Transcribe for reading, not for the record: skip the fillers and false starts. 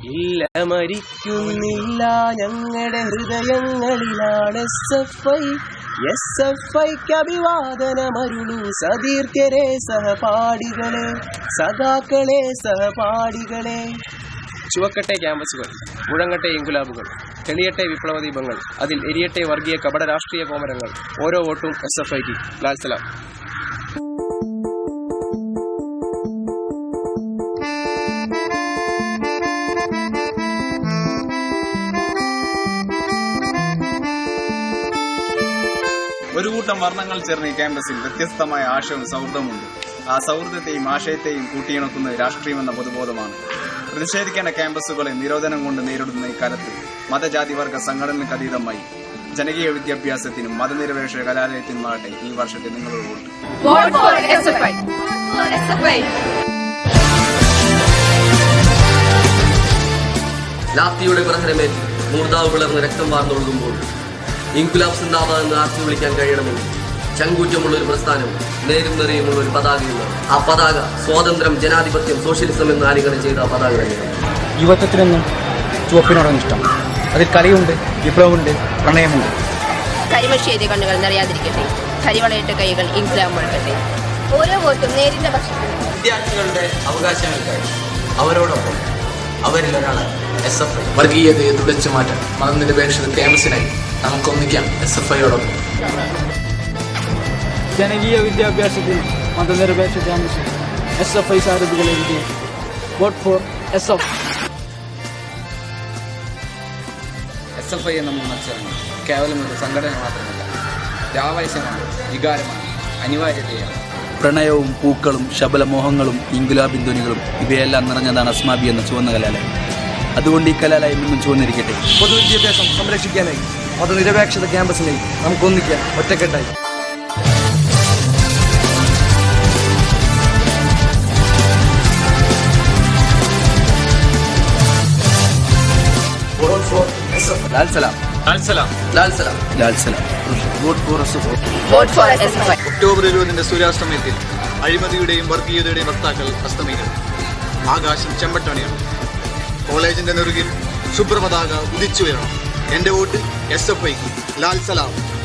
ഇല്ല മരിക്കുന്നില്ല ഞങ്ങളുടെ ഹൃദയങ്ങളിലാണ് SFIക്ക് അഭിവാദനമരുളൂ സതീർത്ഥ്യരെ സഹപാഠികളെ സഖാക്കളെ സഹപാഠികളെ. ചുവക്കട്ടെ ക്യാമ്പസുകൾ, മുഴങ്ങട്ടെ ഇൻകുലാബുകൾ, തെളിയട്ടെ വിപ്ലവ ദീപങ്ങൾ, അതിൽ എരിയട്ടെ വർഗീയ കപട രാഷ്ട്രീയ കോമരങ്ങൾ. ഓരോ വോട്ടും SFIക്ക്. ലാൽ സലാം. ഒരു കൂട്ടം വർണ്ണങ്ങൾ ചേർന്ന ഈ ക്യാമ്പസിൽ വ്യത്യസ്തമായ ആശയവും സൗഹൃദമുണ്ട്. ആ സൗഹൃദത്തെയും ആശയത്തെയും കൂട്ടിയിണക്കുന്ന രാഷ്ട്രീയമെന്ന പൊതുബോധമാണ്. പ്രതിഷേധിക്കേണ്ട ക്യാമ്പസുകളെ നിരോധനം കൊണ്ട് നേരിടുന്ന ഇക്കാലത്ത് മതജാതി വർഗ സംഘടനകൾക്ക് അതീതമായി ജനകീയ വിദ്യാഭ്യാസത്തിനും മതനിരപേക്ഷ കലാലയത്തിനുമാകട്ടെ ഈ വർഷത്തെ നിങ്ങളുടെ വോട്ട്. ലാത്തിയുടെ പ്രഹരമേൽ മൂർദാവ് പിളർന്ന് രക്തം വാർന്നൊഴുകുമ്പോൾ ഇൻകുലാബ് സിന്ദാബാദ് എന്ന് ആർത്തി വിളിക്കാൻ കഴിയണമെങ്കിൽ ചങ്കൂറ്റമുള്ള ഒരു പ്രസ്ഥാനം, നേരും നിറയുമുള്ള ഒരു പതാകയുണ്ട്. ആ പതാക സ്വാതന്ത്ര്യം, ജനാധിപത്യം, സോഷ്യലിസം എന്ന് ആലിംഗനം ചെയ്ത ആ പതാക തന്നെയാണ്. യുവത്വത്തിനൊന്നും ചുവപ്പിനോടാണ് ഇഷ്ടം. അതിൽ കലയുണ്ട്, വിപ്ലവമുണ്ട്, പ്രണയമുണ്ട്. കരിമഷേതി കണ്ണുകൾ നിറയാതിരിക്കട്ടെ, കരിവളയിട്ട കൈകൾ ഇൻകുലാബ് മുഴക്കട്ടെ. ഓരോ വോട്ടും നേരിന്റെ പക്ഷത്തിൽ. വിദ്യാർത്ഥികളുടെ അവകാശങ്ങൾക്കായി അവരോടൊപ്പം അവരിൽ ഒരാളാണ് SFI. വർഗീയതയെ തുടച്ചു മാറ്റാൻ മതനിരപേക്ഷ ക്യാമ്പസിനായി നമുക്കൊന്നിക്കാം SFIയോടൊപ്പം. ജനകീയ വിദ്യാഭ്യാസത്തിൽ മതനിരപേക്ഷ ക്യാമ്പസിൽ SFI സാരഥികളെ വിജയിക്കും. Vote for SFI. SFI എന്ന മത്സരം കേവലം ഒരു സംഘടന മാത്രമല്ല, ആവേശമാണ്, വികാരമാണ്, അനിവാര്യതയാണ്. പ്രണയവും പൂക്കളും ശബലമോഹങ്ങളും ഇൻകുലാബിൻ ധ്വനികളും ഇവയെല്ലാം നിറഞ്ഞതാണ് അസ്മാബി എന്ന ചുവന്ന കലാലയം. അതുകൊണ്ട് ഈ കലാലയം ഇന്നും ചുവന്നിരിക്കട്ടെ. പൊതുവിദ്യാഭ്യാസം സംരക്ഷിക്കാനായി മതനിരപേക്ഷത ക്യാമ്പസിനായി നമുക്കൊന്നിക്കാം ഒറ്റക്കെട്ടായി. ലാൽ സലാം. ലാൽ സലാം. ലാൽ സലാം. ലാൽ സലാം. Vote for SFI. ഒക്ടോബർ 20 സൂര്യാസ്തമയത്തിൽ അഴിമതിയുടെയും വർഗീയതയുടെയും വക്താക്കൾ അസ്തമിക്കും. ആകാശം ചെമ്പട്ടണിയാണ്. കോളേജിന്റെ നെറുകിൽ ശുഭ്രപതാക ഉദിച്ചു വരണം. എന്റെ വോട്ട് SFIക്ക്. ലാൽ സലാം.